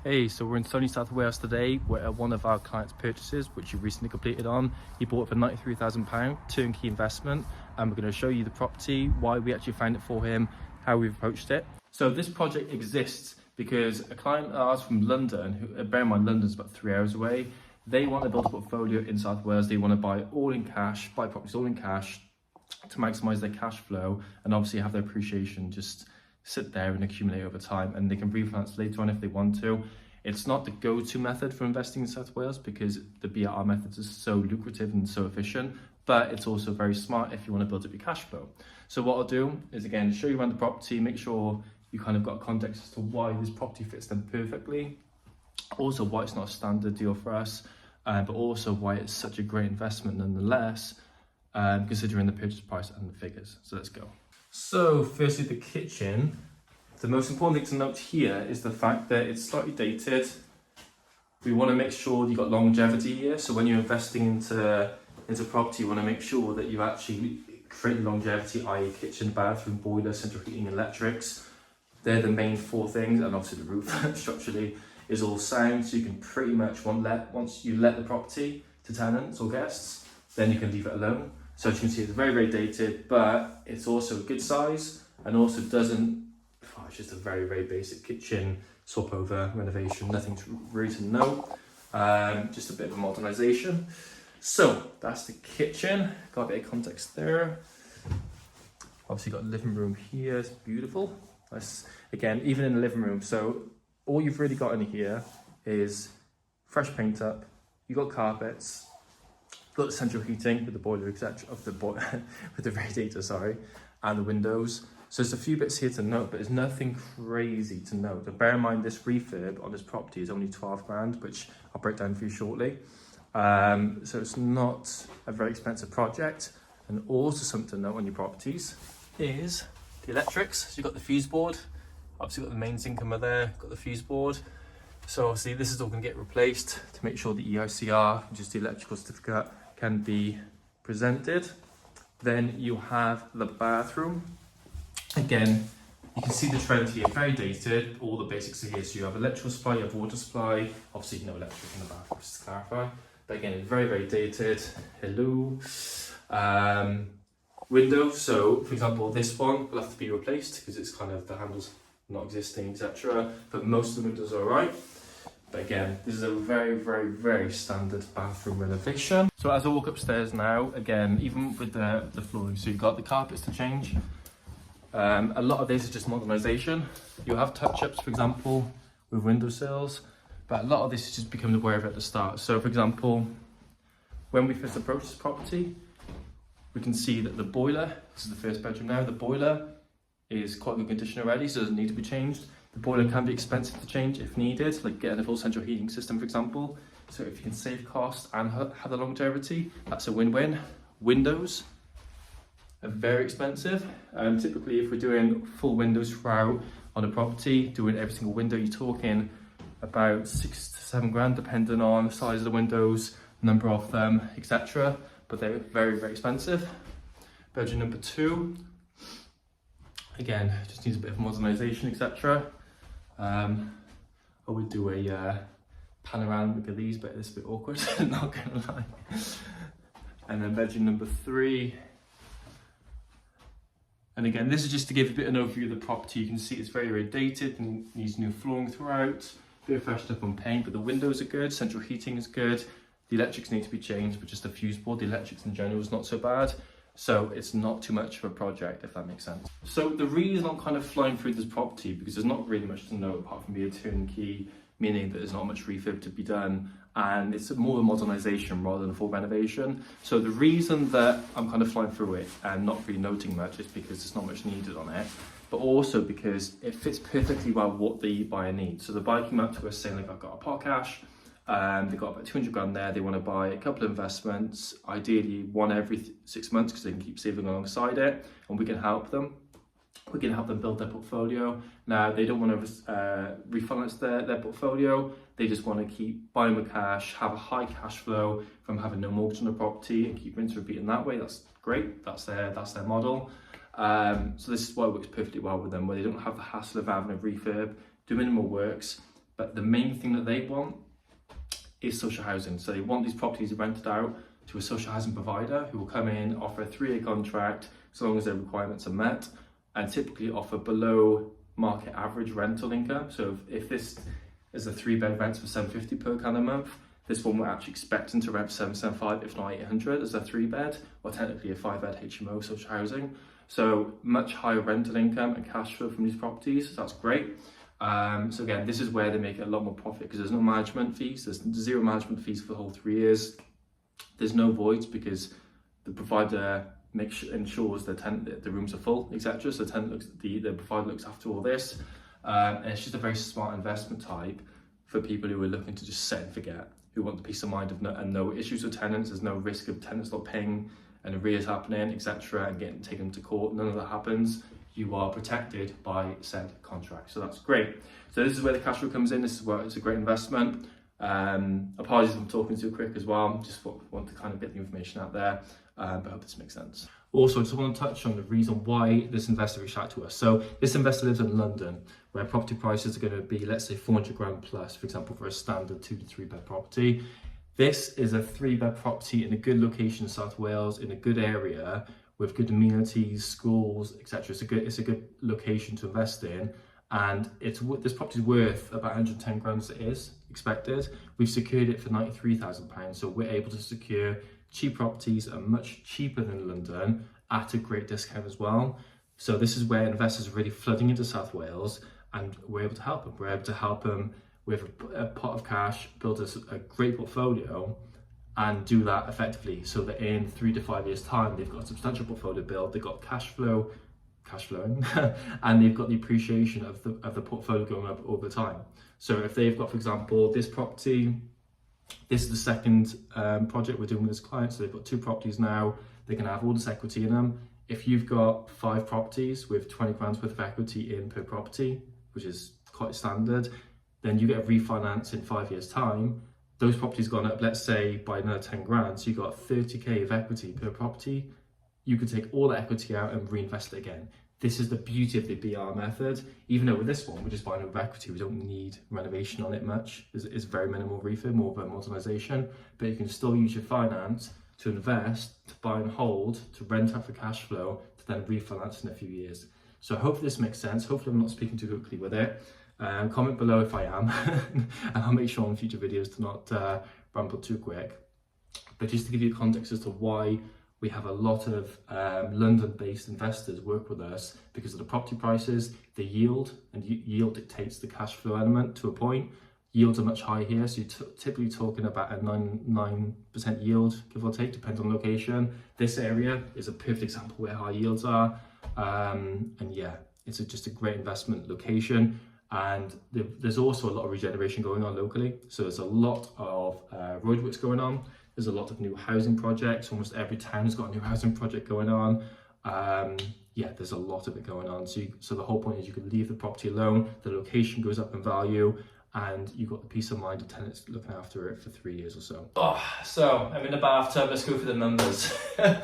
Hey, so we're in sunny South Wales today, where one of our clients' purchases, which you recently completed on, he bought for £93,000 turnkey investment, and we're going to show you the property, why we actually found it for him, how we've approached it. So this project exists because a client of ours from London, who, bear in mind London's about 3 hours away, they want to build a portfolio in South Wales. They want to buy all in cash, buy properties all in cash to maximise their cash flow and obviously have their appreciation just sit there and accumulate over time, and they can refinance later on if they want to. It's not the go-to method for investing in South Wales because the BRR methods are so lucrative and so efficient, but it's also very smart if you want to build up your cash flow. So what I'll do is, again, show you around the property, make sure you kind of got context as to why this property fits them perfectly, also why it's not a standard deal for us, but also why it's such a great investment nonetheless, considering the purchase price and the figures. So let's go. So firstly, the kitchen. The most important thing to note here is the fact that it's slightly dated. We want to make sure you've got longevity here. So when you're investing into property, you want to make sure that you actually create longevity, i.e. kitchen, bathroom, boiler, central heating, electrics. They're the main four things, and obviously the roof structurally is all sound. So you can pretty much, once you let the property to tenants or guests, then you can leave it alone. So as you can see, it's very, very dated, but it's also a good size and also it's just a very, very basic kitchen, swap over, renovation, nothing really to note, just a bit of a modernisation. So that's the kitchen, got a bit of context there. Obviously got a living room here, it's beautiful. That's, again, even in the living room, so all you've really got in here is fresh paint up, you've got carpets, got the central heating with the boiler, etc. With the radiator, sorry, and the windows. So there's a few bits here to note, but there's nothing crazy to note. But bear in mind, this refurb on this property is only 12 grand, which I'll break down for you shortly. So it's not a very expensive project. And also something to note on your properties is the electrics. So you've got the fuse board, obviously got the main zinc there, got the fuse board. So obviously this is all going to get replaced to make sure the EICR, which is the electrical certificate, can be presented. Then you have the bathroom. Again, you can see the trend here, very dated, all the basics are here. So you have electrical supply, you have water supply, obviously no electric in the bathroom, just to clarify. But again, it's very, very dated. Hello. Windows, so for example, this one will have to be replaced because it's kind of, the handle's not existing, etc. But most of the windows are alright. But again, this is a very, very, very standard bathroom renovation. So as I walk upstairs now, again, even with the flooring, so you've got the carpets to change. A lot of this is just modernisation. You'll have touch-ups, for example, with windowsills, but a lot of this is just becoming aware of it at the start. So for example, when we first approached this property, we can see that the boiler, this is the first bedroom now, the boiler is quite good condition already, so it doesn't need to be changed. The boiler can be expensive to change if needed, like getting a full central heating system, for example. So if you can save costs and have the longevity, that's a win-win. Windows are very expensive. Typically, if we're doing full windows throughout on a property, doing every single window, you're talking about 6 to 7 grand, depending on the size of the windows, number of them, etc. But they're very, very expensive. Bedroom number 2. Again, just needs a bit of modernisation, etc. I would do a panoramic of these, but it's a bit awkward, not gonna lie. And then bedroom number 3. And again, this is just to give a bit of an overview of the property. You can see it's very, very dated and needs new flooring throughout. A bit of freshened up on paint, but the windows are good, central heating is good. The electrics need to be changed, but just the fuse board, the electrics in general is not so bad. So it's not too much of a project, if that makes sense. So the reason I'm kind of flying through this property, because there's not really much to know apart from being a turnkey, meaning that there's not much refurb to be done, and it's more of a modernisation rather than a full renovation. So the reason that I'm kind of flying through it and not really noting much is because there's not much needed on it, but also because it fits perfectly well what the buyer needs. So the buyer came up to us saying, like, I've got a pot cash, they've got about 200 grand there, they want to buy a couple of investments, ideally one every 6 months because they can keep saving alongside it, and we can help them. We can help them build their portfolio. Now, they don't want to refinance their portfolio. They just want to keep buying with cash, have a high cash flow from having no mortgage on the property and keep rinse and repeat in that way. That's great. That's their model. So this is why it works perfectly well with them, where they don't have the hassle of having a refurb, do minimal works, but the main thing that they want is social housing. So they want these properties rented out to a social housing provider who will come in, offer a 3-year contract as long as their requirements are met, and typically offer below market average rental income. So if this is a 3-bed rent for $750 per calendar month, this one we're actually expecting to rent for $775, if not $800 as a 3-bed, or technically a 5-bed HMO social housing. So much higher rental income and cash flow from these properties, so that's great. So again, this is where they make a lot more profit because there's no management fees, there's 0 management fees for the whole 3 years. There's no voids because the provider ensures the rooms are full, etc. So the provider looks after all this. And it's just a very smart investment type for people who are looking to just set and forget, who want the peace of mind of no issues with tenants. There's no risk of tenants not paying and arrears happening, etc., and getting taken to court. None of that happens. You are protected by said contract. So that's great. So this is where the cash flow comes in. This is where it's a great investment. Apologies if I'm talking too quick as well. Just want to kind of get the information out there, but I hope this makes sense. Also, I just want to touch on the reason why this investor reached out to us. So this investor lives in London, where property prices are going to be, let's say, 400 grand plus, for example, for a standard 2 to 3 bed property. This is a 3-bed property in a good location in South Wales, in a good area with good amenities, schools, etc. It's a good location to invest in, and this property is worth about 110 grand as it is expected. We've secured it for £93,000, so we're able to secure cheap properties are much cheaper than London at a great discount as well. So this is where investors are really flooding into South Wales, and we're able to help them. We're able to help them with a pot of cash, build a great portfolio, and do that effectively so that in 3 to 5 years time they've got a substantial portfolio build, they've got cash flowing and they've got the appreciation of the portfolio going up over time. So if they've got, for example, this property, this is the second project we're doing with this client, so they've got 2 properties now, they can have all this equity in them. If you've got 5 properties with 20 grand's worth of equity in per property, which is quite standard, then you get a refinance in 5 years time. Those properties gone up, let's say, by another 10 grand, so you got 30k of equity per property. You could take all the equity out and reinvest it again. This is the beauty of the BR method. Even though with this one, we're just buying it with equity, we don't need renovation on it much. It's very minimal refurb, more of a modernisation, but you can still use your finance to invest, to buy and hold, to rent out for cash flow, to then refinance in a few years. So I hope this makes sense. Hopefully I'm not speaking too quickly with it. Comment below if I am, and I'll make sure on future videos to not ramble too quick. But just to give you context as to why we have a lot of London-based investors work with us, because of the property prices, the yield, and yield dictates the cash flow element to a point. Yields are much higher here, so you're typically talking about a 9% yield, give or take, depends on location. This area is a perfect example where high yields are, and yeah, it's just a great investment location. And there's also a lot of regeneration going on locally, so there's a lot of roadworks going on. There's a lot of new housing projects. Almost every town has got a new housing project going on. Yeah, there's a lot of it going on. So the whole point is you can leave the property alone, the location goes up in value, and you've got the peace of mind of tenants looking after it for 3 years or so. Oh, so I'm in the bathtub, let's go through the numbers. Don't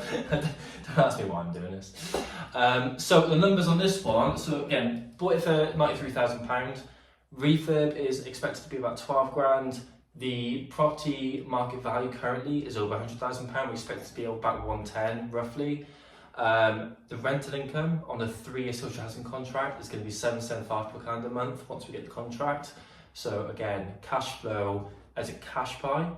ask me why I'm doing this. So the numbers on this one, so again, bought it for £93,000. Refurb is expected to be about 12 grand. The property market value currently is over £100,000. We expect it to be about 110 roughly. The rental income on the 3-year social housing contract is going to be £775 per calendar month once we get the contract. So again, cash flow as a cash buy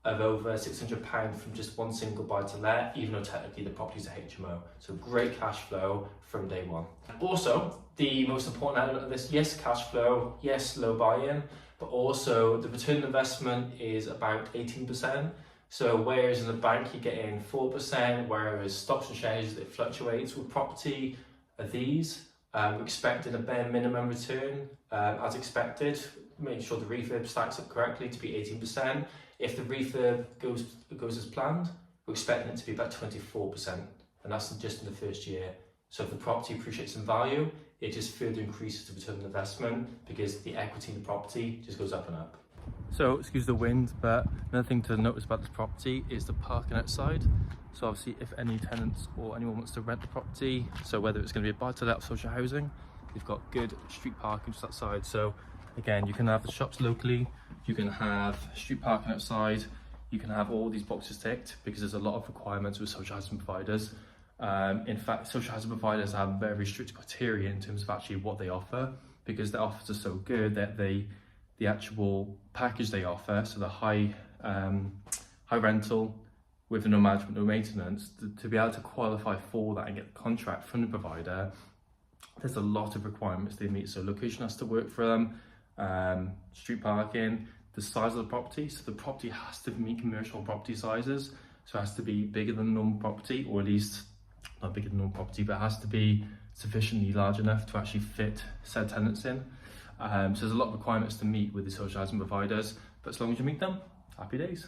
of over £600 from just one single buy to let, even though technically the property is a HMO. So great cash flow from day one. Also, the most important element of this, yes, cash flow, yes, low buy-in, but also the return on investment is about 18%. So whereas in the bank you're getting 4%, whereas stocks and shares, it fluctuates. With property are these. We're expecting a bare minimum return as expected, making sure the refurb stacks up correctly to be 18%. If the refurb goes as planned, we're expecting it to be about 24%, and that's just in the first year. So if the property appreciates in value, it just further increases the return on investment because the equity in the property just goes up and up. So excuse the wind, but another thing to notice about this property is the parking outside. So obviously if any tenants or anyone wants to rent the property, so whether it's going to be a buy to let or social housing, we've got good street parking just outside. So Again, you can have the shops locally, you can have street parking outside, you can have all these boxes ticked because there's a lot of requirements with social housing providers. In fact, social housing providers have very strict criteria in terms of actually what they offer, because their offers are so good that the actual package they offer, so the high rental with no management, no maintenance, to be able to qualify for that and get the contract from the provider, there's a lot of requirements they meet. So location has to work for them, street parking, the size of the property. So the property has to meet commercial property sizes. So it has to be bigger than normal property, or at least not bigger than normal property, but it has to be sufficiently large enough to actually fit said tenants in. So there's a lot of requirements to meet with the social housing providers, but as long as you meet them, happy days.